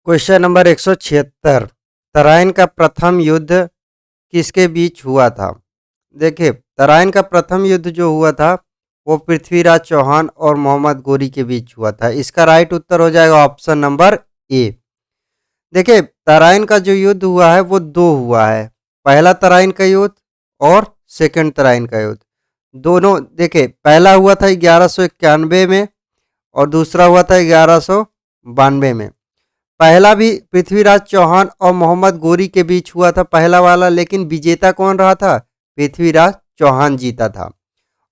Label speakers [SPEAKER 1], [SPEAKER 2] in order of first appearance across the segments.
[SPEAKER 1] Question number 176। Tarain का प्रथम युद्ध किसके बीच हुआ था? देखिए, तराइन का प्रथम युद्ध जो हुआ था वो पृथ्वीराज चौहान और मोहम्मद गोरी के बीच हुआ था। इसका राइट उत्तर हो जाएगा ऑप्शन नंबर ए। देखिए, तराइन का जो युद्ध हुआ है वो दो हुआ है। पहला तराइन का युद्ध और सेकंड तराइन का युद्ध। दोनों देखिए, पहला हुआ था 1191 में और दूसरा हुआ था 1192 में। पहला भी पृथ्वीराज चौहान और मोहम्मद गोरी के बीच हुआ था पहला वाला, लेकिन विजेता कौन रहा था? पृथ्वीराज चौहान जीता था।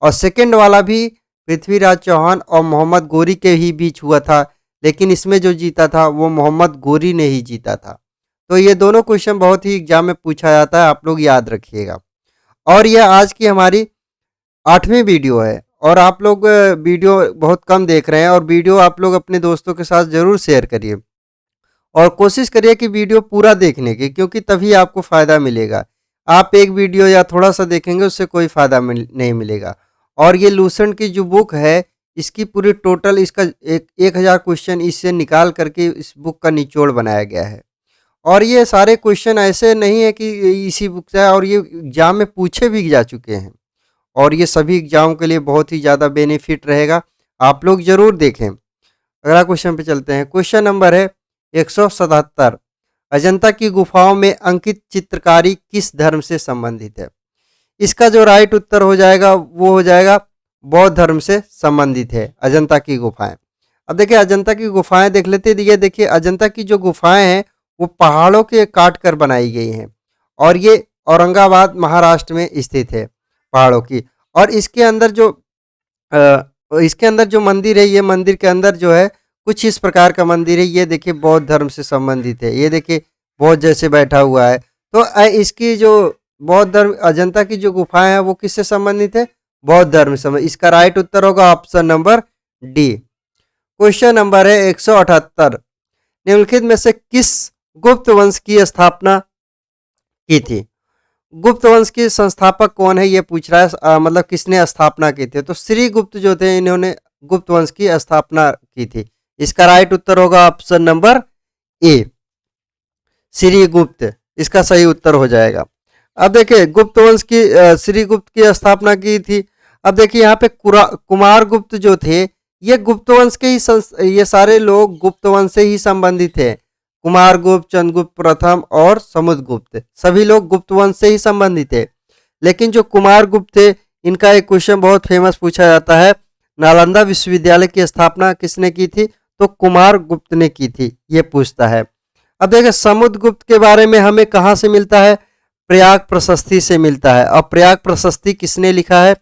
[SPEAKER 1] और सेकंड वाला भी पृथ्वीराज चौहान और मोहम्मद गोरी के ही बीच हुआ था, लेकिन इसमें जो जीता था वो मोहम्मद गोरी ने ही जीता था। तो ये दोनों क्वेश्चन बहुत ही एग्जाम में पूछा जाता है, आप लोग याद रखिएगा। और यह आज की हमारी 8वीं वीडियो है और आप लोग वीडियो बहुत कम देख रहे हैं, और वीडियो आप लोग अपने दोस्तों के साथ ज़रूर शेयर करिए और कोशिश करिए कि वीडियो पूरा देखने की, क्योंकि तभी आपको फ़ायदा मिलेगा। आप एक वीडियो या थोड़ा सा देखेंगे उससे कोई फ़ायदा नहीं मिलेगा। और ये लूसेंट की जो बुक है इसकी पूरी टोटल इसका 1000 क्वेश्चन इससे निकाल करके इस बुक का निचोड़ बनाया गया है। और ये सारे क्वेश्चन ऐसे नहीं है कि इसी बुक से है, और ये एग्जाम में पूछे भी जा चुके हैं और ये सभी एग्जाम के लिए बहुत ही ज़्यादा बेनिफिट रहेगा। आप लोग ज़रूर देखें। अगला क्वेश्चन पे चलते हैं। क्वेश्चन नंबर है 177। अजंता की गुफाओं में अंकित चित्रकारी किस धर्म से संबंधित है? इसका जो राइट उत्तर हो जाएगा वो हो जाएगा बौद्ध धर्म से संबंधित है अजंता की गुफाएं। अब देखिए, अजंता की गुफाएं देख लेते हैं। ये देखिए, अजंता की जो गुफाएं हैं वो पहाड़ों के काट कर बनाई गई हैं और ये औरंगाबाद महाराष्ट्र में स्थित है, पहाड़ों की। और इसके अंदर जो मंदिर है, ये मंदिर के अंदर जो है कुछ इस प्रकार का मंदिर है। ये देखिए, बौद्ध धर्म से संबंधित है। ये देखिए, बौद्ध जैसे बैठा हुआ है। तो इसकी जो बौद्ध धर्म अजंता की जो गुफाएं हैं वो किससे संबंधित है? बौद्ध धर्म से। इसका राइट उत्तर होगा option number D. Question number है 178। निम्नलिखित में से किस गुप्त वंश की स्थापना की थी? गुप्त वंश के संस्थापक कौन है ये पूछ रहा है, मतलब किसने स्थापना की थी? तो श्री गुप्त जो थे, इन्होंने गुप्त वंश की स्थापना की थी। इसका राइट उत्तर होगा ऑप्शन नंबर ए, श्री गुप्त। इसका सही उत्तर हो जाएगा। अब देखिए, गुप्त वंश की श्री गुप्त की स्थापना की थी। अब देखिए, यहाँ पे कुमार गुप्त जो थे ये गुप्त वंश के ही ये सारे लोग गुप्त वंश से ही संबंधित थे। कुमार गुप्त, चंद्रगुप्त प्रथम और समुद्रगुप्त सभी लोग गुप्त वंश से ही संबंधित थे। लेकिन जो कुमार गुप्त थे, इनका एक क्वेश्चन बहुत फेमस पूछा जाता है, नालंदा विश्वविद्यालय की स्थापना किसने की थी? तो कुमार गुप्त ने की थी, ये पूछता है। अब देखिए, समुद्रगुप्त के बारे में हमें कहाँ से मिलता है? प्रयाग प्रशस्ति से मिलता है। और प्रयाग प्रशस्ति किसने लिखा है?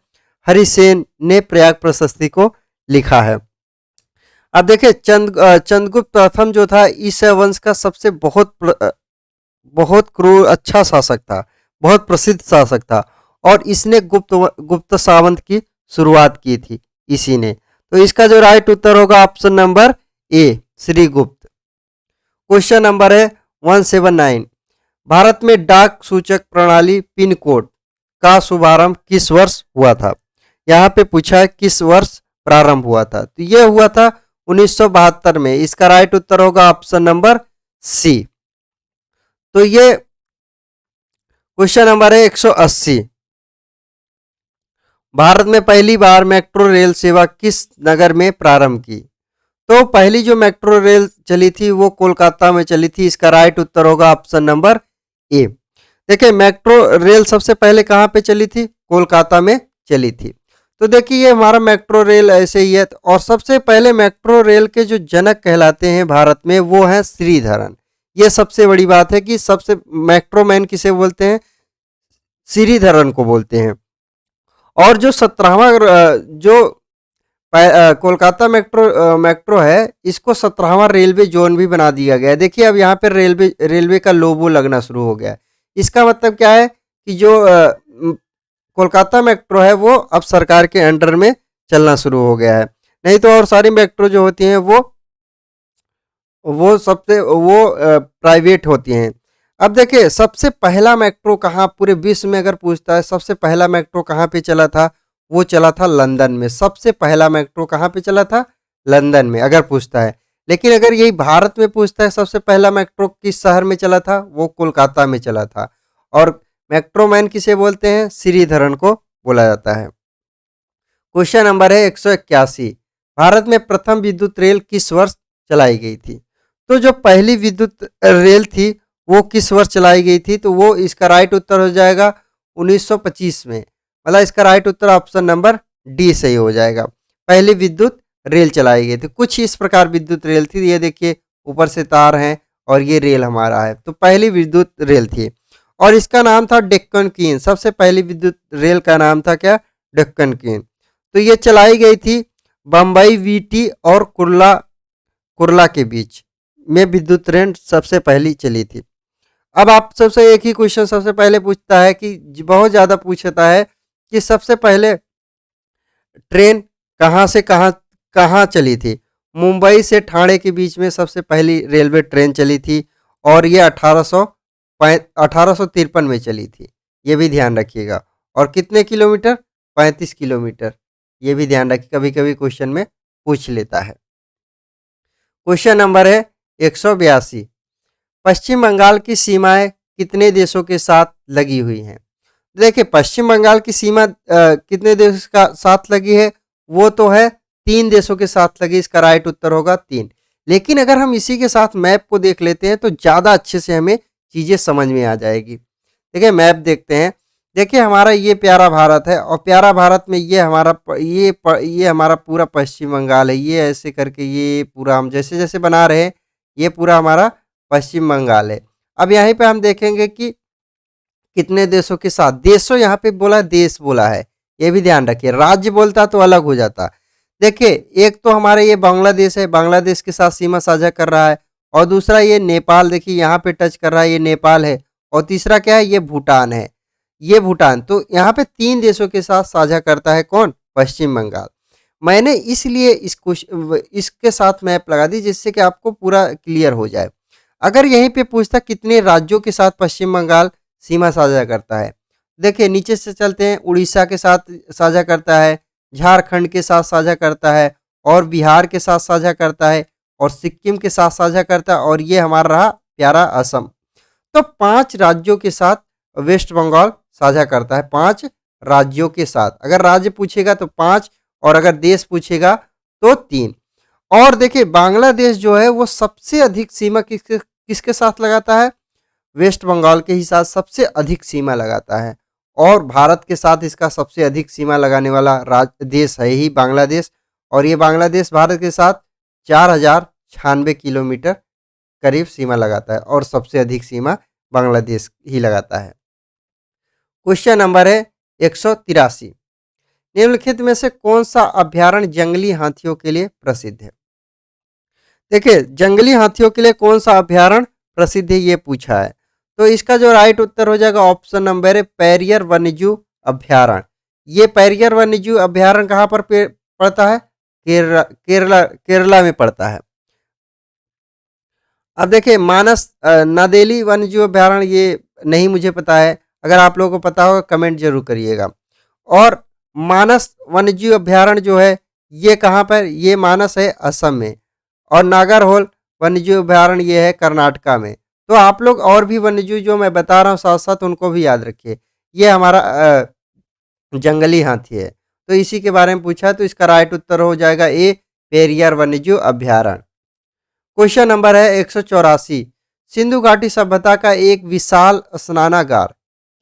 [SPEAKER 1] हरिसेन ने प्रयाग प्रशस्ति को लिखा है। अब देखिए, चंद्रगुप्त प्रथम जो था इस वंश का सबसे बहुत क्रूर अच्छा शासक था, बहुत प्रसिद्ध शासक था, और इसने गुप्त सावंत की शुरुआत की थी इसी ने। तो इसका जो राइट उत्तर होगा ऑप्शन नंबर ए, श्री गुप्त। क्वेश्चन नंबर है 179। भारत में डाक सूचक प्रणाली पिन कोड का शुभारंभ किस वर्ष हुआ था? यहाँ पे पूछा है किस वर्ष प्रारंभ हुआ था। तो यह हुआ था 1972 में। इसका राइट उत्तर होगा ऑप्शन नंबर सी। तो ये क्वेश्चन नंबर है 180। भारत में पहली बार मेट्रो रेल सेवा किस नगर में प्रारंभ की? तो पहली जो मेट्रो रेल चली थी वो कोलकाता में चली थी। इसका राइट उत्तर होगा ऑप्शन नंबर ए। देखिए, मेट्रो रेल सबसे पहले कहाँ पे चली थी? कोलकाता में चली थी। तो देखिए, ये हमारा मेट्रो रेल ऐसे ही है। और सबसे पहले मेट्रो रेल के जो जनक कहलाते हैं भारत में वो हैं श्रीधरन। ये सबसे बड़ी बात है कि सबसे मेट्रो मैन किसे बोलते हैं? श्रीधरन को बोलते हैं। और जो 17वां जो कोलकाता मेट्रो है, इसको 17वां रेलवे जोन भी बना दिया गया है। देखिए, अब यहाँ पर रेलवे का लोगो लगना शुरू हो गया है। इसका मतलब क्या है कि जो कोलकाता मेट्रो है वो अब सरकार के अंडर में चलना शुरू हो गया है। नहीं तो और सारी मेट्रो जो होती हैं वो प्राइवेट होती हैं। अब देखिए, सबसे पहला मेट्रो कहाँ, पूरे विश्व में अगर पूछता है सबसे पहला मेट्रो कहाँ पे चला था, वो चला था लंदन में। सबसे पहला मेट्रो कहाँ पे चला था? लंदन में, अगर पूछता है। लेकिन अगर यही भारत में पूछता है सबसे पहला मेट्रो किस शहर में चला था, वो कोलकाता में चला था। और मेट्रो मैन किसे बोलते हैं, श्रीधरन को बोला जाता है। क्वेश्चन नंबर है 181, भारत में प्रथम विद्युत रेल किस वर्ष चलाई गई थी। तो जो पहली विद्युत रेल थी वो किस वर्ष चलाई गई थी, तो वो इसका राइट उत्तर हो जाएगा 1925 में। मतलब इसका राइट उत्तर ऑप्शन नंबर डी सही हो जाएगा। पहली विद्युत रेल चलाई गई थी। कुछ इस प्रकार विद्युत रेल थी, ये देखिए ऊपर से तार हैं और ये रेल हमारा है, तो पहली विद्युत रेल थी और इसका नाम था डेक्कन क्वीन। सबसे पहली विद्युत रेल का नाम था क्या, डेक्कन क्वीन। तो ये चलाई गई थी बम्बई वीटी और कुर्ला कुर्ला के बीच में विद्युत ट्रेन सबसे पहली चली थी। अब आप सबसे एक ही क्वेश्चन सबसे पहले पूछता है कि बहुत ज़्यादा पूछता है कि सबसे पहले ट्रेन कहाँ से कहाँ कहाँ चली थी। मुंबई से ठाणे के बीच में सबसे पहली रेलवे ट्रेन चली थी और ये 1853 में चली थी, ये भी ध्यान रखिएगा। और कितने किलोमीटर, 35 किलोमीटर, ये भी ध्यान रखिए, कभी कभी क्वेश्चन में पूछ लेता है। क्वेश्चन नंबर है 182, पश्चिम बंगाल की सीमाएं कितने देशों के साथ लगी हुई हैं। देखिए पश्चिम बंगाल की सीमा कितने देशों का साथ लगी है, वो तो है 3 देशों के साथ लगी, इसका राइट उत्तर होगा 3। लेकिन अगर हम इसी के साथ मैप को देख लेते हैं तो ज़्यादा अच्छे से हमें चीज़ें समझ में आ जाएगी। देखिए मैप देखते हैं, देखिए हमारा ये प्यारा भारत है और प्यारा भारत में ये ये हमारा पूरा पश्चिम बंगाल है। ये ऐसे करके ये पूरा हम जैसे जैसे बना रहे हैं ये पूरा हमारा पश्चिम बंगाल है। अब यहीं पे हम देखेंगे कि कितने देशों के साथ, देशों यहाँ पे बोला है, देश बोला है, ये भी ध्यान रखिए। राज्य बोलता तो अलग हो जाता। देखिए एक तो हमारे ये बांग्लादेश है, बांग्लादेश के साथ सीमा साझा कर रहा है, और दूसरा ये नेपाल, देखिए यहाँ पे टच कर रहा है, ये नेपाल है, और तीसरा क्या है, ये भूटान है, ये भूटान। तो यहाँ पे 3 देशों के साथ साझा करता है कौन, पश्चिम बंगाल। मैंने इसलिए इसके साथ मैप लगा दी जिससे कि आपको पूरा क्लियर हो जाए। अगर यहीं पे पूछता कितने राज्यों के साथ पश्चिम बंगाल सीमा साझा करता है, देखिए नीचे से चलते हैं, उड़ीसा के साथ साझा करता है, झारखंड के साथ साझा करता है, और बिहार के साथ साझा करता है, और सिक्किम के साथ साझा करता है, और ये हमारा रहा प्यारा असम। तो 5 राज्यों के साथ वेस्ट बंगाल साझा करता है, 5 राज्यों के साथ। अगर राज्य पूछेगा तो 5, और अगर देश पूछेगा तो 3। और देखिए बांग्लादेश जो है वो सबसे अधिक सीमा किसके किसके साथ लगाता है, वेस्ट बंगाल के ही साथ सबसे अधिक सीमा लगाता है। और भारत के साथ इसका सबसे अधिक सीमा लगाने वाला देश है ही बांग्लादेश। और ये बांग्लादेश भारत के साथ 4096 किलोमीटर करीब सीमा लगाता है, और सबसे अधिक सीमा बांग्लादेश ही लगाता है। क्वेश्चन नंबर है 183, निम्नलिखित में से कौन सा अभ्यारण्य जंगली हाथियों के लिए प्रसिद्ध है। देखिए जंगली हाथियों के लिए कौन सा अभ्यारण्य प्रसिद्ध है ये पूछा है, तो इसका जो राइट उत्तर हो जाएगा ऑप्शन नंबर है पेरियर वन्यजीव अभ्यारण्य। ये पेरियर वन्यजीव अभ्यारण्य कहाँ पर पड़ता है, केरला में पड़ता है। अब देखिए मानस नादेली वन्यजीव अभ्यारण्य, ये नहीं मुझे पता है, अगर आप लोगों को पता होगा कमेंट जरूर करिएगा। और मानस वन्यजीव अभ्यारण्य जो है ये कहाँ पर, ये मानस है असम में, और नागरहोल वन्यजीव अभ्यारण्य ये है कर्नाटका में। तो आप लोग और भी वन्यजीव जो मैं बता रहा हूँ साथ साथ उनको भी याद रखिए। ये हमारा जंगली हाथी है, तो इसी के बारे में पूछा है, तो इसका राइट उत्तर हो जाएगा ए, पेरियार वन्यजीव अभ्यारण्य। क्वेश्चन नंबर है 184, सिंधु घाटी सभ्यता का एक विशाल स्नानागार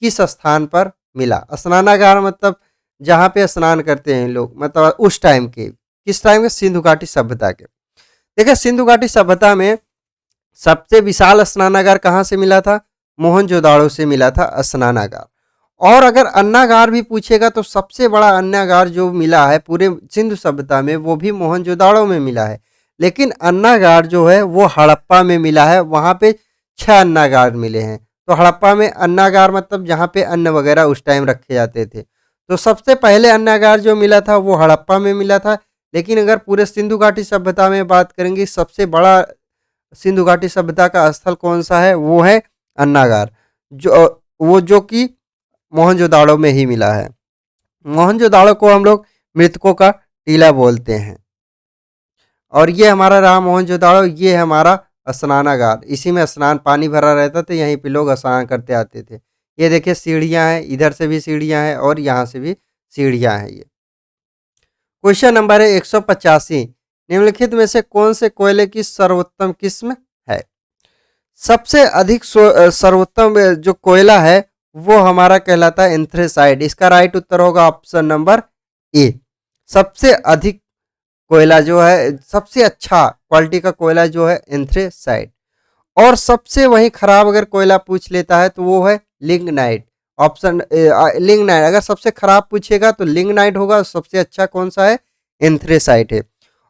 [SPEAKER 1] किस स्थान पर मिला। स्नानागार मतलब जहाँ पे स्नान करते हैं लोग, मतलब उस टाइम के, किस टाइम के, सिंधु घाटी सभ्यता के। देखिए सिंधु घाटी सभ्यता में सबसे विशाल स्नानागार कहाँ से मिला था, मोहनजोदाड़ो से मिला था स्नानागार। और अगर अन्नागार भी पूछेगा तो सबसे बड़ा अन्नागार जो मिला है पूरे सिंधु सभ्यता में वो भी मोहनजोदाड़ो में मिला है। लेकिन अन्नागार जो है वो हड़प्पा में मिला है, वहाँ पे 6 अन्नागार मिले हैं। तो हड़प्पा में अन्नागार मतलब जहाँ पे अन्न वगैरह उस टाइम रखे जाते थे। तो सबसे पहले अन्नागार जो मिला था वो हड़प्पा में मिला था। लेकिन अगर पूरे सिंधु घाटी सभ्यता में बात करेंगे, सबसे बड़ा सिंधु घाटी सभ्यता का स्थल कौन सा है, वो है अन्नागार, जो कि मोहनजोदाड़ो में ही मिला है। मोहनजोदाड़ो को हम लोग मृतकों का टीला बोलते हैं। और ये हमारा रहा मोहनजोदाड़ो, ये है हमारा स्नानागार, इसी में स्नान पानी भरा रहता था, यहीं पे लोग स्नान करते आते थे। ये देखिए सीढ़ियाँ हैं, इधर से भी सीढ़ियाँ हैं और यहाँ से भी सीढ़ियाँ हैं ये। क्वेश्चन नंबर है 185, निम्नलिखित में से कौन से कोयले की सर्वोत्तम किस्म है? सबसे अधिक सर्वोत्तम जो कोयला है वो हमारा कहलाता है एंथ्रेसाइड। इसका राइट उत्तर होगा ऑप्शन नंबर ए। सबसे अधिक कोयला जो है, सबसे अच्छा क्वालिटी का कोयला जो है एंथ्रेसाइड। और सबसे वही खराब अगर कोयला पूछ लेता है तो वो है लिग्नाइट। ऑप्शन लिग्नाइट अगर सबसे खराब पूछेगा तो लिग्नाइट होगा, सबसे अच्छा कौन सा है? एंथ्रेसाइट है।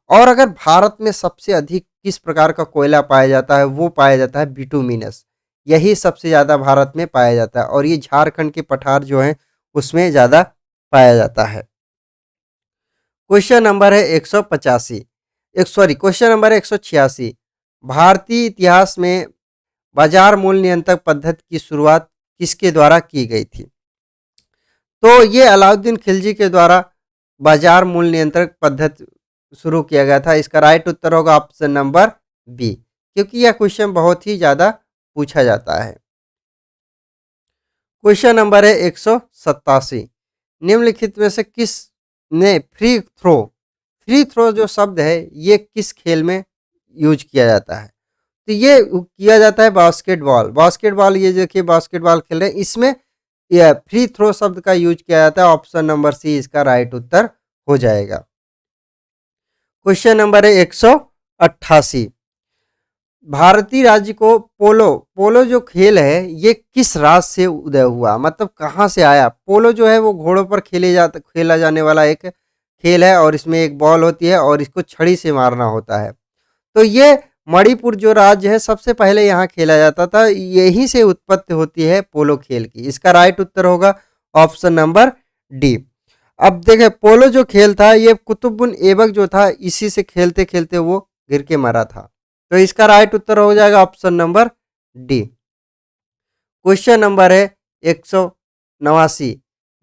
[SPEAKER 1] और अगर भारत में सबसे अधिक किस प्रकार का कोयला पाया जाता है, वो पाया जाता है बिटुमिनस। यही सबसे ज़्यादा भारत में पाया जाता है और ये झारखंड के पठार जो हैं उसमें ज़्यादा पाया जाता है। क्वेश्चन नंबर है 185, क्वेश्चन नंबर है 186, भारतीय इतिहास में बाजार मूल्य नियंत्रक पद्धति की शुरुआत किसके द्वारा की गई थी? तो ये अलाउद्दीन खिलजी के द्वारा बाजार मूल्य नियंत्रक पद्धति शुरू किया गया था। इसका राइट उत्तर होगा ऑप्शन नंबर बी, क्योंकि यह क्वेश्चन बहुत ही ज़्यादा पूछा जाता है। क्वेश्चन नंबर है 187, निम्नलिखित में से किस ने फ्री थ्रो जो शब्द है ये किस खेल में यूज किया जाता है? तो ये किया जाता है बास्केटबॉल। ये देखिए बास्केटबॉल खेल रहे हैं, इसमें यह फ्री थ्रो शब्द का यूज किया जाता है। ऑप्शन नंबर सी इसका राइट उत्तर हो जाएगा। क्वेश्चन नंबर है 188, भारतीय राज्य को पोलो जो खेल है ये किस राज्य से उदय हुआ, मतलब कहाँ से आया? पोलो जो है वो घोड़ों पर खेला जाने वाला एक खेल है और इसमें एक बॉल होती है और इसको छड़ी से मारना होता है। तो ये मणिपुर जो राज्य है सबसे पहले यहाँ खेला जाता था, यहीं से उत्पत्ति होती है पोलो खेल की। इसका राइट उत्तर होगा ऑप्शन नंबर डी। अब देखें पोलो जो खेल था ये कुतुबुन ऐबक जो था इसी से खेलते खेलते वो गिर के मरा था। तो इसका राइट उत्तर हो जाएगा option number D. Question number है 189,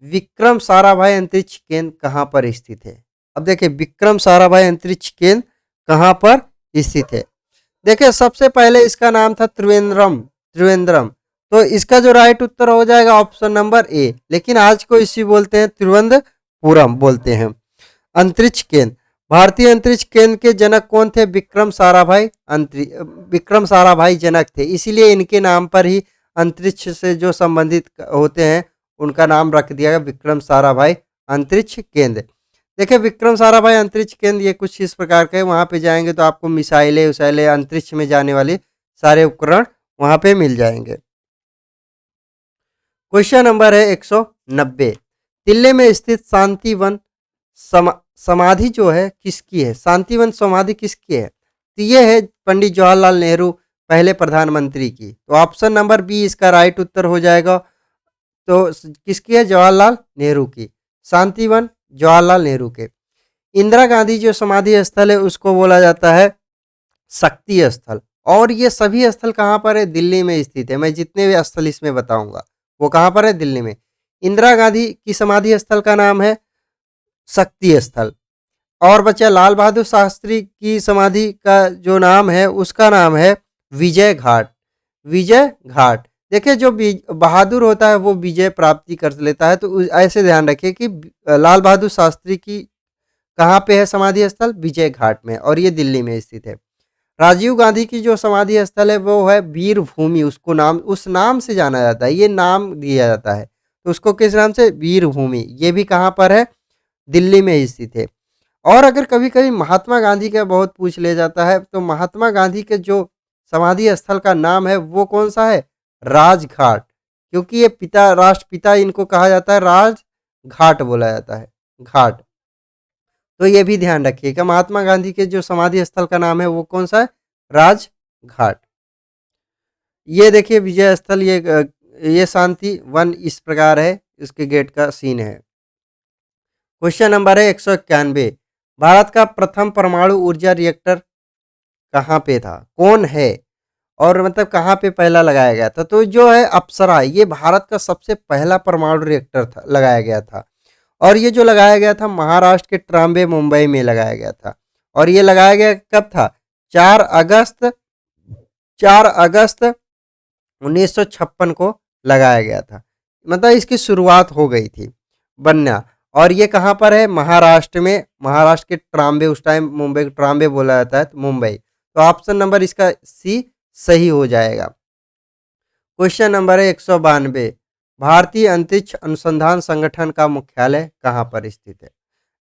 [SPEAKER 1] विक्रम साराभाई अंतरिक्ष केंद्र कहाँ पर स्थित है? अब देखिए विक्रम साराभाई अंतरिक्ष केंद्र कहाँ पर स्थित है? देखिए सबसे पहले इसका नाम था त्रिवेंद्रम। तो इसका जो राइट उत्तर हो जाएगा ऑप्शन नंबर ए, लेकिन आज को इसी बोलते हैं तिरुवनंतपुरम बोलते हैं। अंतरिक्ष केंद्र, भारतीय अंतरिक्ष केंद्र के जनक कौन थे? विक्रम साराभाई जनक थे, इसीलिए इनके नाम पर ही अंतरिक्ष से जो संबंधित होते हैं उनका नाम रख दिया गया विक्रम साराभाई अंतरिक्ष केंद्र। देखिए विक्रम साराभाई अंतरिक्ष केंद्र ये कुछ इस प्रकार का है, वहाँ पे जाएंगे तो आपको मिसाइलें अंतरिक्ष में जाने वाले सारे उपकरण वहाँ पे मिल जाएंगे। क्वेश्चन नंबर है 190, दिल्ली में स्थित शांतिवन समाधि जो है किसकी है? शांतिवन समाधि किसकी है? तो ये है पंडित जवाहरलाल नेहरू पहले प्रधानमंत्री की। तो ऑप्शन नंबर बी इसका राइट उत्तर हो जाएगा। तो किसकी है? जवाहरलाल नेहरू की। शांतिवन जवाहरलाल नेहरू के। इंदिरा गांधी जो समाधि स्थल है उसको बोला जाता है शक्ति स्थल। और ये सभी स्थल कहाँ पर है? दिल्ली में स्थित है। मैं जितने भी स्थल इसमें बताऊंगा वो कहाँ पर है? दिल्ली में। इंदिरा गांधी की समाधि स्थल का नाम है शक्ति स्थल। और बच्चा लाल बहादुर शास्त्री की समाधि का जो नाम है उसका नाम है विजय घाट। देखिए जो बहादुर होता है वो विजय प्राप्ति कर लेता है, तो ऐसे ध्यान रखिए कि लाल बहादुर शास्त्री की कहाँ पे है समाधि स्थल? विजय घाट में, और ये दिल्ली में स्थित है। राजीव गांधी की जो समाधि स्थल है वो है वीर भूमि, उस नाम से जाना जाता है, ये नाम दिया जाता है, तो उसको किस नाम से? वीर भूमि। ये भी कहाँ पर है? दिल्ली में स्थित है। और अगर कभी कभी महात्मा गांधी का बहुत पूछ लिया जाता है, तो महात्मा गांधी के जो समाधि स्थल का नाम है वो कौन सा है? राजघाट, क्योंकि ये राष्ट्रपिता इनको कहा जाता है, राजघाट बोला जाता है, घाट। तो ये भी ध्यान रखिएगा, महात्मा गांधी के जो समाधि स्थल का नाम है वो कौन सा है? राजघाट। ये देखिए विजय स्थल, ये शांति वन इस प्रकार है, इसके गेट का सीन है। क्वेश्चन नंबर है 191, भारत का प्रथम परमाणु ऊर्जा रिएक्टर कहाँ पे था? कौन है? और मतलब कहाँ पे पहला लगाया गया था? तो जो है अप्सरा, ये भारत का सबसे पहला परमाणु रिएक्टर था, लगाया गया था। और ये जो लगाया गया था महाराष्ट्र के ट्राम्बे मुंबई में लगाया गया था। और ये लगाया गया कब था? 4 अगस्त 1956 को लगाया गया था। मतलब इसकी शुरुआत हो गई थी बनना। और ये कहाँ पर है? महाराष्ट्र में, महाराष्ट्र के ट्राम्बे, उस टाइम मुंबई को ट्राम्बे बोला जाता है, तो मुंबई। तो ऑप्शन नंबर इसका सी सही हो जाएगा। क्वेश्चन नंबर है 192, भारतीय अंतरिक्ष अनुसंधान संगठन का मुख्यालय कहाँ पर स्थित है?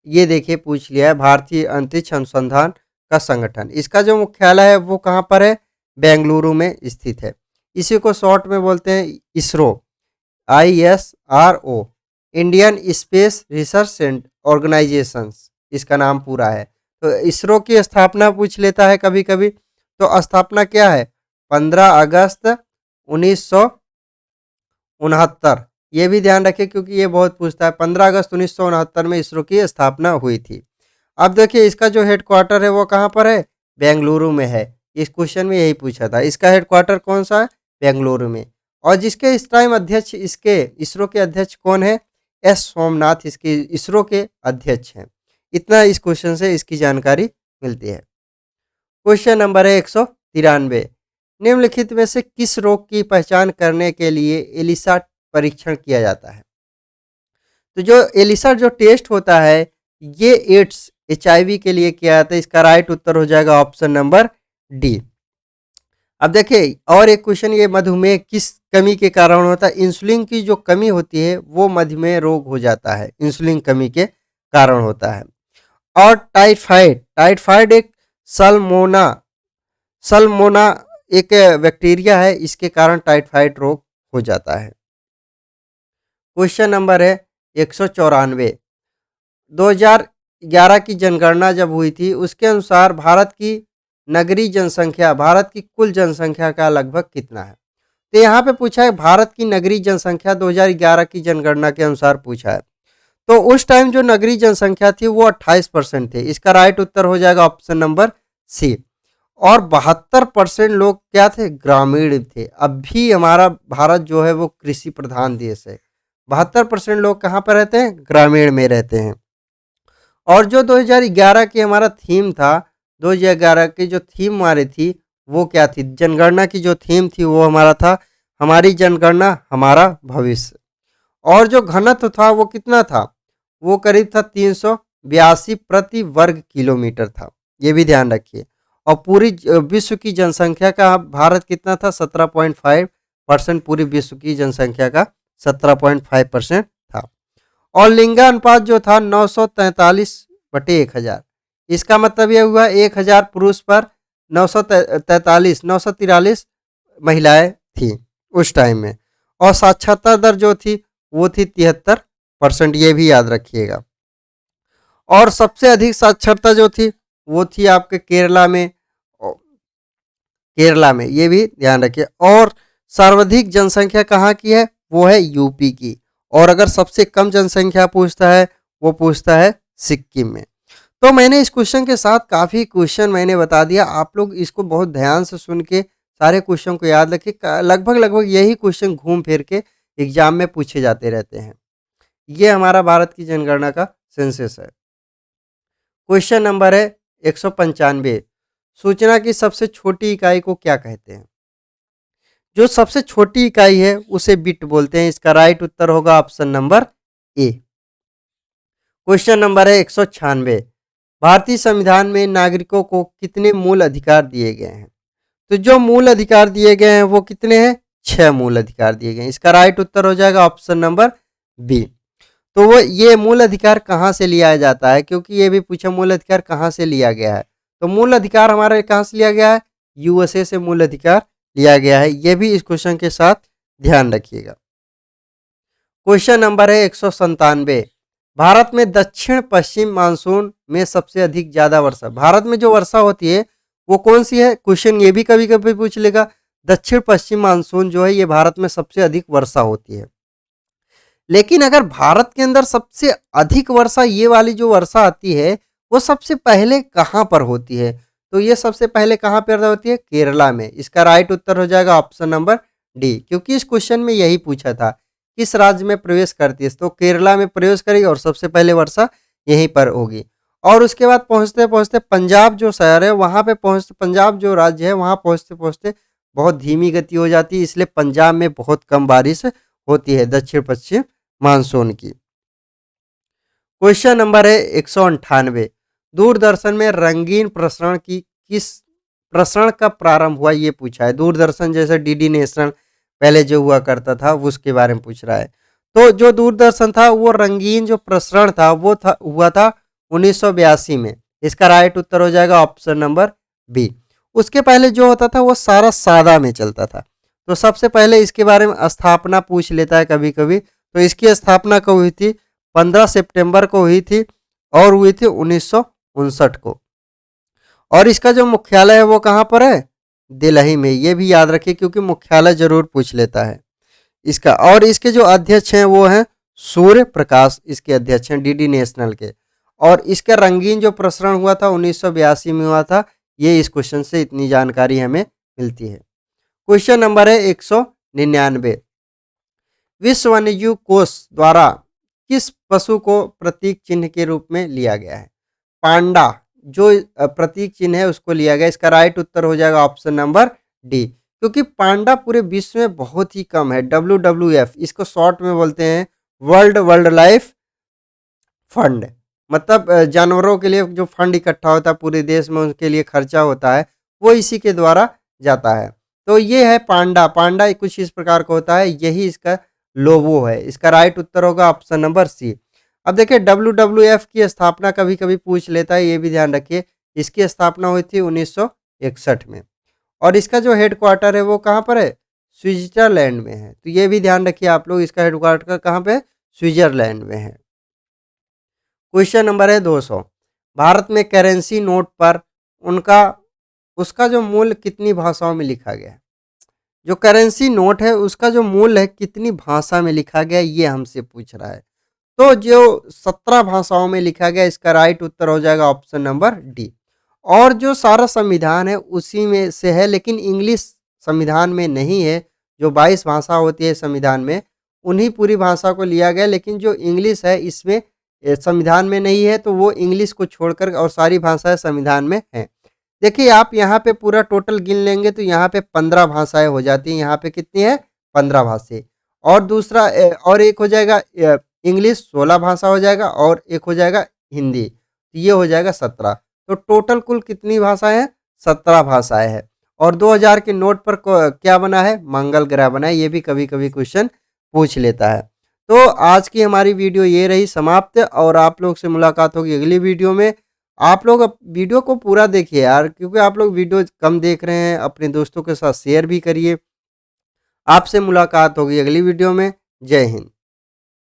[SPEAKER 1] ये देखिए पूछ लिया है, भारतीय अंतरिक्ष अनुसंधान का संगठन, इसका जो मुख्यालय है वो कहाँ पर है? बेंगलुरु में स्थित है। इसी को शॉर्ट में बोलते हैं ISRO, ISRO, Indian space research organisation, इसका नाम पूरा है। तो इसरो की स्थापना पूछ लेता है कभी कभी, तो स्थापना क्या है? 15 अगस्त 1969। ये भी ध्यान रखें क्योंकि ये बहुत पूछता है। 15 अगस्त 1969 में इसरो की स्थापना हुई थी। अब देखिए इसका जो हेडक्वार्टर है वो कहाँ पर है? बेंगलुरु में है। इस क्वेश्चन में यही पूछा था, इसका हेडक्वार्टर कौन सा है? बेंगलुरु में। और जिसके इस टाइम अध्यक्ष, इसके इसरो के अध्यक्ष कौन है? एस सोमनाथ इसके इसरो के अध्यक्ष हैं। इतना इस क्वेश्चन से इसकी जानकारी मिलती है। क्वेश्चन नंबर है 193, निम्नलिखित में से किस रोग की पहचान करने के लिए एलिसा परीक्षण किया जाता है? तो जो एलिसा जो टेस्ट होता है ये एड्स HIV के लिए किया जाता है। इसका राइट उत्तर हो जाएगा ऑप्शन नंबर डी। अब देखिए और एक क्वेश्चन, ये मधुमेह किस कमी के कारण होता है? इंसुलिन की जो कमी होती है वो मधुमेह रोग हो जाता है, इंसुलिन कमी के कारण होता है। और टाइफाइड, टाइफाइड एक सल्मोना सल्मोना एक बैक्टीरिया है, इसके कारण टाइफाइड रोग हो जाता है। क्वेश्चन नंबर है 194, 2011 की जनगणना जब हुई थी उसके अनुसार भारत की नगरीय जनसंख्या, भारत की कुल जनसंख्या का लगभग कितना है? तो यहाँ पे पूछा है भारत की नगरीय जनसंख्या 2011 की जनगणना के अनुसार पूछा है। तो उस टाइम जो नगरीय जनसंख्या थी वो 28% थे। इसका राइट उत्तर हो जाएगा ऑप्शन नंबर सी। और 72% लोग क्या थे? ग्रामीण थे। अब भी हमारा भारत जो है वो कृषि प्रधान देश है। 72% लोग कहाँ पर रहते हैं? ग्रामीण में रहते हैं। और जो 2011 की हमारा थीम था, 2011 की जो थीम हमारी थी वो क्या थी? जनगणना की जो थीम थी वो हमारा था, हमारी जनगणना हमारा भविष्य। और जो घनत्व था वो कितना था? वो करीब था 382 प्रति वर्ग किलोमीटर था। ये भी ध्यान रखिए। और पूरी विश्व की जनसंख्या का भारत कितना था? 17.5%। पूरी विश्व की जनसंख्या का 17.5% था। और लिंगानुपात जो था 943/1000। इसका मतलब यह हुआ 1000 पुरुष पर 943 महिलाएं थी उस टाइम में। और साक्षरता दर जो थी वो थी 73%। ये भी याद रखिएगा। और सबसे अधिक साक्षरता जो थी वो थी आपके केरला में, ये भी ध्यान रखिए। और सर्वाधिक जनसंख्या कहाँ की है? वो है यूपी की। और अगर सबसे कम जनसंख्या पूछता है वो पूछता है सिक्किम में। तो मैंने इस क्वेश्चन के साथ काफ़ी क्वेश्चन मैंने बता दिया। आप लोग इसको बहुत ध्यान से सुन के सारे क्वेश्चन को याद रखिए। लगभग यही क्वेश्चन घूम फिर के एग्जाम में पूछे जाते रहते हैं। ये हमारा भारत की जनगणना का सेंसस है। क्वेश्चन नंबर है 195, सूचना की सबसे छोटी इकाई को क्या कहते हैं? जो सबसे छोटी इकाई है उसे बिट बोलते हैं। इसका राइट उत्तर होगा option number A. Question number है 196, भारतीय संविधान में नागरिकों को कितने मूल अधिकार दिए गए हैं? तो जो मूल अधिकार दिए गए हैं वो कितने हैं? 6 मूल अधिकार दिए गए हैं। इसका राइट उत्तर हो जाएगा ऑप्शन नंबर बी। तो वो ये मूल अधिकार कहाँ से लिया जाता है? क्योंकि ये भी पूछा मूल अधिकार कहाँ से लिया गया है। तो मूल अधिकार हमारे कहाँ से लिया गया है? USA से मूल अधिकार लिया गया है। ये भी इस क्वेश्चन के साथ ध्यान रखिएगा। क्वेश्चन नंबर है 197, भारत में दक्षिण पश्चिम मानसून में सबसे अधिक ज्यादा वर्षा, भारत में जो वर्षा होती है वो कौन सी है? क्वेश्चन ये भी कभी कभी पूछ लेगा। दक्षिण पश्चिम मानसून जो है ये भारत में सबसे अधिक वर्षा होती है। लेकिन अगर भारत के अंदर सबसे अधिक वर्षा, ये वाली जो वर्षा आती है वो सबसे पहले कहाँ पर होती है? तो ये सबसे पहले कहाँ पर होती है? केरला में। इसका राइट उत्तर हो जाएगा ऑप्शन नंबर डी। क्योंकि इस क्वेश्चन में यही पूछा था किस राज्य में प्रवेश करती है, तो केरला में प्रवेश करेगी और सबसे पहले वर्षा यहीं पर होगी। और उसके बाद पहुँचते पहुँचते पंजाब जो शहर है वहाँ पे पहुँचते, पंजाब जो राज्य है वहाँ पहुँचते पहुँचते बहुत धीमी गति हो जाती है, इसलिए पंजाब में बहुत कम बारिश होती है दक्षिण पश्चिम मानसून की। क्वेश्चन नंबर है 198, दूरदर्शन में रंगीन प्रसारण की किस प्रसारण का प्रारंभ हुआ, ये पूछा है। दूरदर्शन जैसे डीडी नेशनल पहले जो हुआ करता था उसके बारे में पूछ रहा है। तो जो दूरदर्शन था वो रंगीन जो प्रसारण था वो हुआ था 1982 में। इसका राइट उत्तर हो जाएगा ऑप्शन नंबर बी। उसके पहले जो होता था वो सारा सादा में चलता था। तो सबसे पहले इसके बारे में स्थापना पूछ लेता है कभी कभी। तो इसकी स्थापना कब हुई थी? 15 सितंबर को हुई थी और हुई थी 1959 को। और इसका जो मुख्यालय है वो कहाँ पर है? दिल्ली में। ये भी याद रखिए क्योंकि मुख्यालय जरूर पूछ लेता है इसका। और इसके जो अध्यक्ष हैं वो हैं सूर्य प्रकाश, इसके अध्यक्ष हैं डीडी नेशनल के। और इसका रंगीन जो प्रसारण हुआ था 1982 में हुआ था। ये इस क्वेश्चन से इतनी जानकारी हमें मिलती है। क्वेश्चन नंबर है 199, विश्व वन्यजीव कोष द्वारा किस पशु को प्रतीक चिन्ह के रूप में लिया गया है? पांडा जो प्रतीक चिन्ह है उसको लिया गया। इसका राइट उत्तर हो जाएगा ऑप्शन नंबर डी, क्योंकि पांडा पूरे विश्व में बहुत ही कम है। WWF इसको शॉर्ट में बोलते हैं वर्ल्ड वाइल्ड लाइफ फंड, मतलब जानवरों के लिए जो फंड इकट्ठा होता है पूरे देश में, उनके लिए खर्चा होता है, वो इसी के द्वारा जाता है। तो ये है पांडा। पांडा कुछ इस प्रकार का होता है, यही इसका लोगो है। इसका राइट उत्तर होगा ऑप्शन नंबर सी। अब देखिए WWF की स्थापना कभी कभी पूछ लेता है, ये भी ध्यान रखिए। इसकी स्थापना हुई थी 1961 में। और इसका जो हेडक्वार्टर है वो कहाँ पर है? स्विट्जरलैंड में है। तो ये भी ध्यान रखिए आप लोग, इसका हेडक्वार्टर कहाँ पे है? स्विट्जरलैंड में है। क्वेश्चन नंबर है 200, भारत में करेंसी नोट पर उनका उसका जो मूल्य कितनी भाषाओं में लिखा गया है? जो करेंसी नोट है उसका जो मूल्य है कितनी भाषा में लिखा गया, ये हमसे पूछ रहा है। तो जो 17 भाषाओं में लिखा गया, इसका राइट उत्तर हो जाएगा ऑप्शन नंबर डी। और जो सारा संविधान है उसी में से है, लेकिन इंग्लिश संविधान में नहीं है। जो 22 भाषा होती है संविधान में, उन्हीं पूरी भाषा को लिया गया, लेकिन जो इंग्लिश है इसमें संविधान में नहीं है। तो वो इंग्लिश को छोड़कर और सारी भाषाएं संविधान में हैं। देखिए आप यहाँ पे पूरा टोटल गिन लेंगे तो यहाँ पे 15 भाषाएं हो जाती हैं। यहाँ पे कितनी है? 15 भाषाएं। और दूसरा और एक हो जाएगा इंग्लिश, 16 भाषा हो जाएगा, और एक हो जाएगा हिंदी, ये हो जाएगा 17। तो टोटल कुल कितनी भाषाएं हैं? 17 भाषाएं हैं। और 2000 के नोट पर क्या बना है? मंगल ग्रह बना है। ये भी कभी कभी क्वेश्चन पूछ लेता है। तो आज की हमारी वीडियो ये रही समाप्त, और आप लोग से मुलाकात होगी अगली वीडियो में। आप लोग वीडियो को पूरा देखिए यार, क्योंकि आप लोग वीडियो कम देख रहे हैं। अपने दोस्तों के साथ शेयर भी करिए। आपसे मुलाकात होगी अगली वीडियो में। जय हिंद।